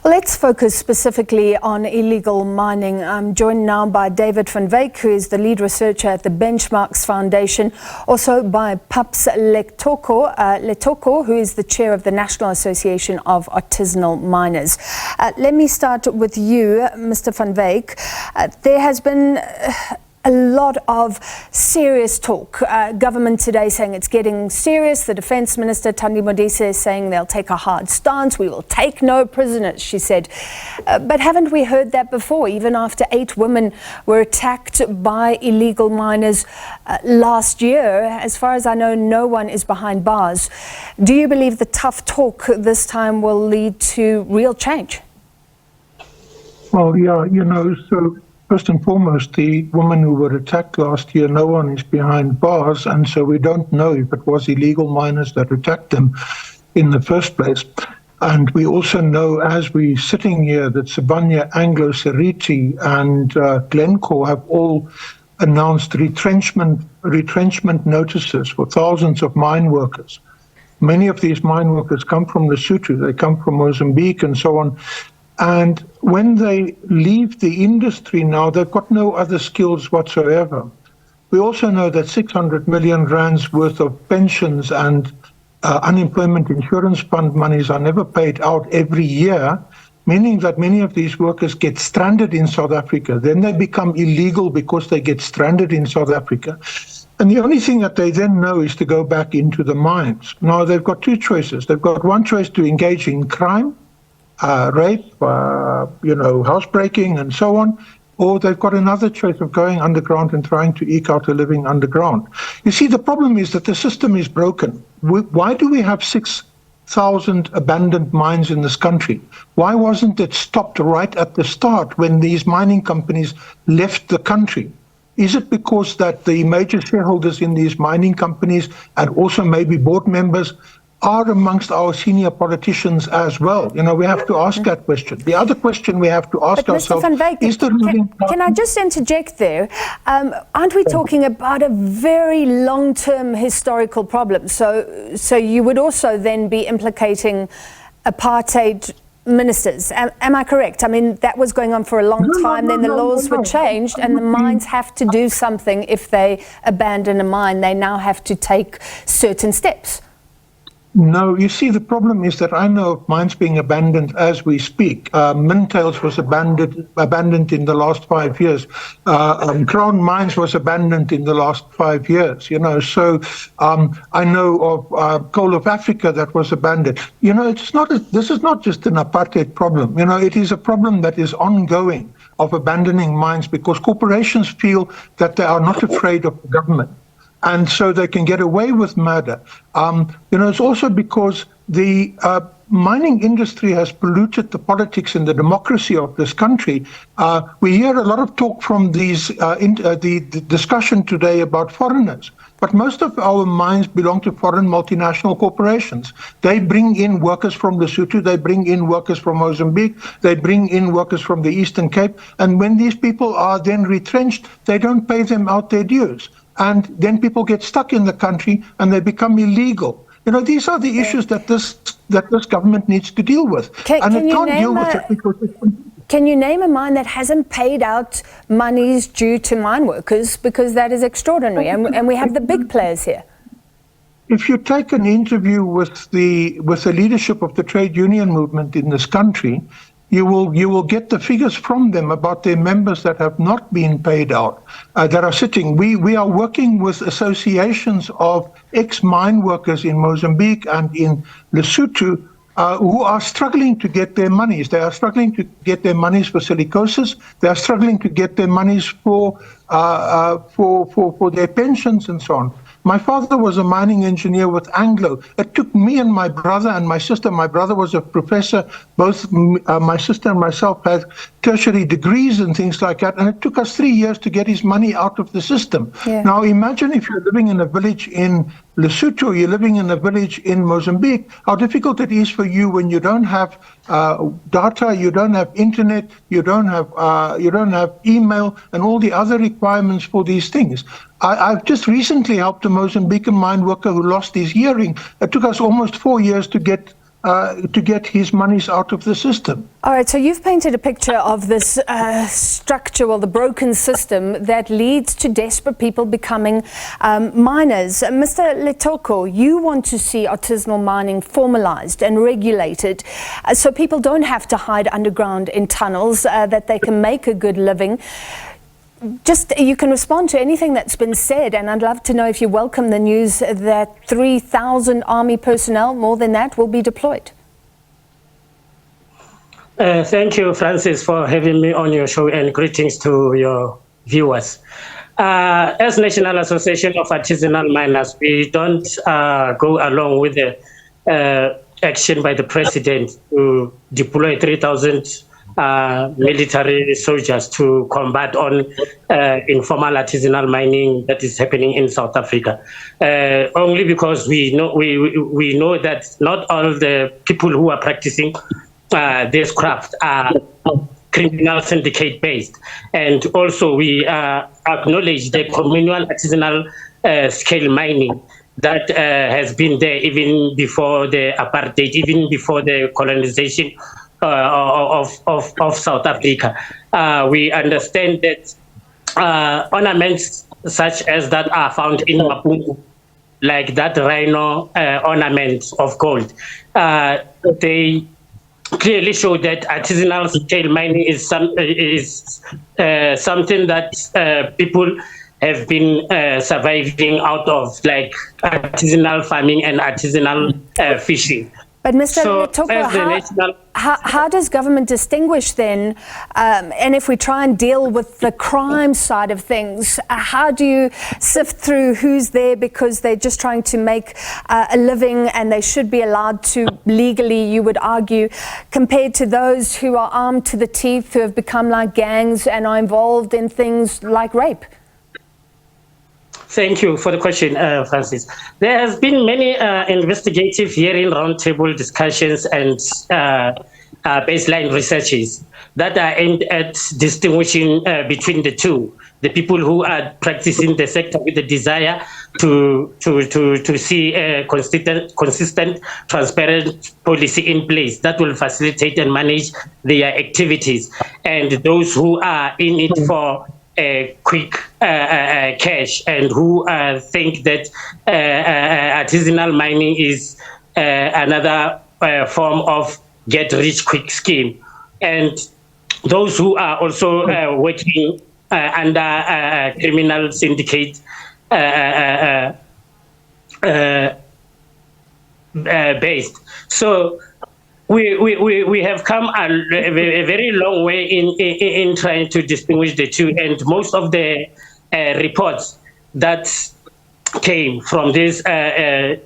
Let's focus specifically on illegal mining. I'm joined now by David van Wyk, who is the lead researcher at the Benchmarks Foundation, also by Paps Lethoko, who is the chair of the National Association of Artisanal Miners. Let me start with you, Mr. van Wyk. There has been a lot of serious talk. Government today saying it's getting serious. The Defence Minister, Thandi Modise, is saying they'll take a hard stance. We will take no prisoners, she said. But haven't we heard that before, even after 8 women were attacked by illegal miners last year? As far as I know, no one is behind bars. Do you believe the tough talk this time will lead to real change? Well, yeah, so first and foremost, the women who were attacked last year, no one is behind bars, and so we don't know if it was illegal miners that attacked them in the first place. And we also know, as we're sitting here, that Sibanye, Anglo, Seriti, and Glencore have all announced retrenchment notices for thousands of mine workers. Many of these mine workers come from Lesotho, they come from Mozambique and so on. And when they leave the industry now, they've got no other skills whatsoever. We also know that 600 million rands worth of pensions and unemployment insurance fund monies are never paid out every year, meaning that many of these workers get stranded in South Africa. Then they become illegal because they get stranded in South Africa. And the only thing that they then know is to go back into the mines. Now, they've got 2 choices. They've got one choice to engage in crime, rape, housebreaking and so on, or they've got another choice of going underground and trying to eke out a living underground. You see, the problem is that the system is broken. Why do we have 6,000 abandoned mines in this country? Why wasn't it stopped right at the start when these mining companies left the country? Is it because that the major shareholders in these mining companies and also maybe board members are amongst our senior politicians as well? We have to ask that question. The other question we have to ask ourselves is the ruling party. Can I just interject there? Aren't we talking about a very long-term historical problem? So you would also then be implicating apartheid ministers. Am I correct? I mean, that was going on for a long time, then the laws were changed, and the mines have to do something. If they abandon a mine, they now have to take certain steps. No, you see, the problem is that I know of mines being abandoned as we speak. Mintails was abandoned in the last 5 years. Crown Mines was abandoned in the last 5 years. So I know of Coal of Africa that was abandoned. This is not just an apartheid problem. It is a problem that is ongoing of abandoning mines because corporations feel that they are not afraid of the government. And so they can get away with murder. It's also because the mining industry has polluted the politics and the democracy of this country. We hear a lot of talk from the discussion today about foreigners. But most of our mines belong to foreign multinational corporations. They bring in workers from Lesotho, they bring in workers from Mozambique, they bring in workers from the Eastern Cape. And when these people are then retrenched, they don't pay them out their dues. And then people get stuck in the country and they become illegal. These are the issues that this government needs to deal with. Can you name a mine that hasn't paid out monies due to mine workers? Because that is extraordinary, and we have the big players here. If you take an interview with the leadership of the trade union movement in this country, you will get the figures from them about their members that have not been paid out, that are sitting. We are working with associations of ex-mine workers in Mozambique and in Lesotho who are struggling to get their monies. They are struggling to get their monies for silicosis. They are struggling to get their monies for their pensions and so on. My father was a mining engineer with Anglo. It took me and my brother and my sister. My brother was a professor. Both my sister and myself had tertiary degrees and things like that. And it took us 3 years to get his money out of the system. Yeah. Now imagine if you're living in a village in Lesotho, you're living in a village in Mozambique, how difficult it is for you when you don't have data, you don't have internet, you don't have email and all the other requirements for these things. I've just recently helped a Mozambican mine worker who lost his hearing. It took us almost 4 years to get to get his monies out of the system. All right, so you've painted a picture of this structure, or the broken system that leads to desperate people becoming miners. Mr. Lethoko, you want to see artisanal mining formalized and regulated so people don't have to hide underground in tunnels, that they can make a good living. Just, you can respond to anything that's been said, and I'd love to know if you welcome the news that 3,000 army personnel, more than that, will be deployed. Thank you, Francis, for having me on your show, and greetings to your viewers. As National Association of Artisanal Miners, we don't go along with the action by the President to deploy 3,000 military soldiers to combat on informal artisanal mining that is happening in South Africa. Only because we know that not all the people who are practicing this craft are criminal syndicate based, and also we acknowledge the communal artisanal scale mining that has been there even before the apartheid, even before the colonization of South Africa. We understand that ornaments such as that are found in Maputo, like that rhino ornament of gold, they clearly show that artisanal scale mining is something that people have been surviving out of, like artisanal farming and artisanal fishing. But Mr. Lethoko, how does government distinguish then, and if we try and deal with the crime side of things, how do you sift through who's there because they're just trying to make a living and they should be allowed to legally, you would argue, compared to those who are armed to the teeth, who have become like gangs and are involved in things like rape? Thank you for the question, Francis. There has been many investigative hearing, roundtable discussions, and baseline researches that are aimed at distinguishing between the two. The people who are practicing the sector with the desire to see a consistent, transparent policy in place that will facilitate and manage their activities, and those who are in it for quick cash, and who think that artisanal mining is another form of get-rich-quick scheme, and those who are also working under criminal syndicate based. So we have come a very long way in trying to distinguish the two, and most of the reports that came from this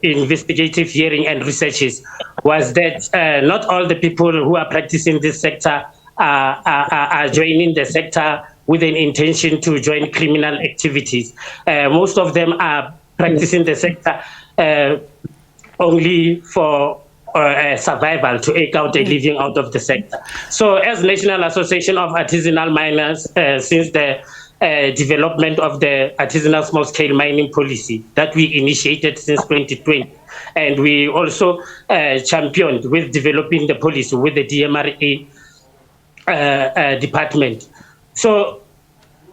investigative hearing and researches was that not all the people who are practicing this sector are joining the sector with an intention to join criminal activities. Most of them are practicing the sector only for survival, to eke out a living out of the sector. So as National Association of Artisanal Miners, since the development of the artisanal small-scale mining policy that we initiated since 2020, and we also championed with developing the policy with the DMRA department. So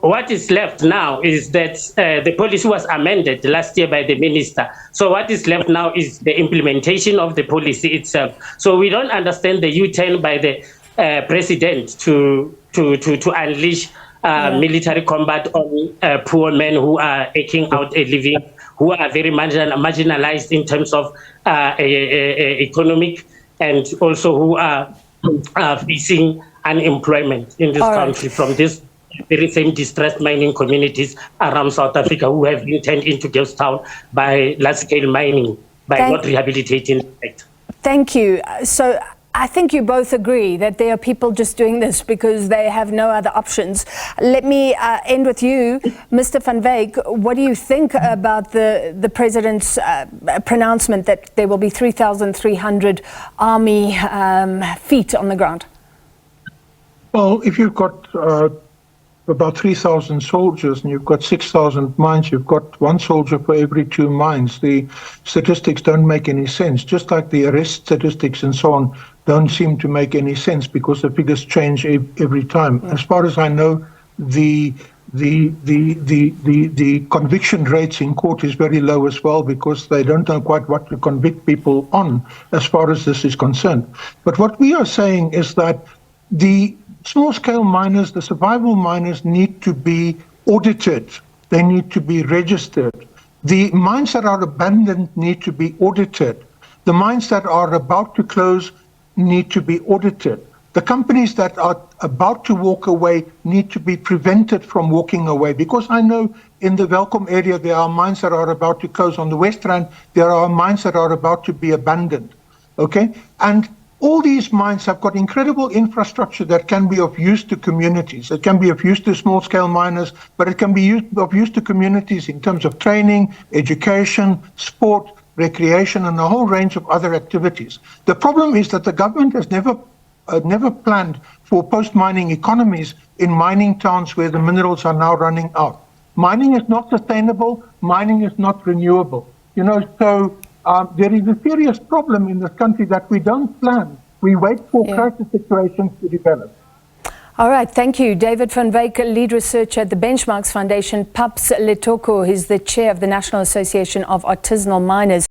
what is left now is that the policy was amended last year by the minister. So what is left now is the implementation of the policy itself. So we don't understand the U-turn by the president to unleash military combat on poor men who are eking out a living, who are very marginalized in terms of economic, and also who are facing unemployment in this country from this very same distressed mining communities around South Africa who have been turned into ghost town by large-scale mining, by not rehabilitating the sector. Thank you. So I think you both agree that there are people just doing this because they have no other options. Let me end with you, Mr. van Wyk. What do you think about the President's pronouncement that there will be 3,300 army feet on the ground? Well, if you've got about 3,000 soldiers and you've got 6,000 mines, you've got one soldier for every 2 mines. The statistics don't make any sense, just like the arrest statistics and so on don't seem to make any sense because the figures change every time. As far as I know, the conviction rates in court is very low as well because they don't know quite what to convict people on as far as this is concerned. But what we are saying is that the small-scale miners, the survival miners, need to be audited. They need to be registered. The mines that are abandoned need to be audited. The mines that are about to close need to be audited. The companies that are about to walk away need to be prevented from walking away, because I know in the Welkom area there are mines that are about to close. On the West Rand, there are mines that are about to be abandoned. Okay? And all these mines have got incredible infrastructure that can be of use to communities. It can be of use to small-scale miners, but it can be of use to communities in terms of training, education, sport, recreation, and a whole range of other activities. The problem is that the government has never planned for post-mining economies in mining towns where the minerals are now running out. Mining is not sustainable. Mining is not renewable. You know, so there is a serious problem in this country that we don't plan. We wait for crisis situations to develop. All right, thank you. David van Wyk, lead researcher at the Benchmarks Foundation. Paps Lethoko, who's the chair of the National Association of Artisanal Miners.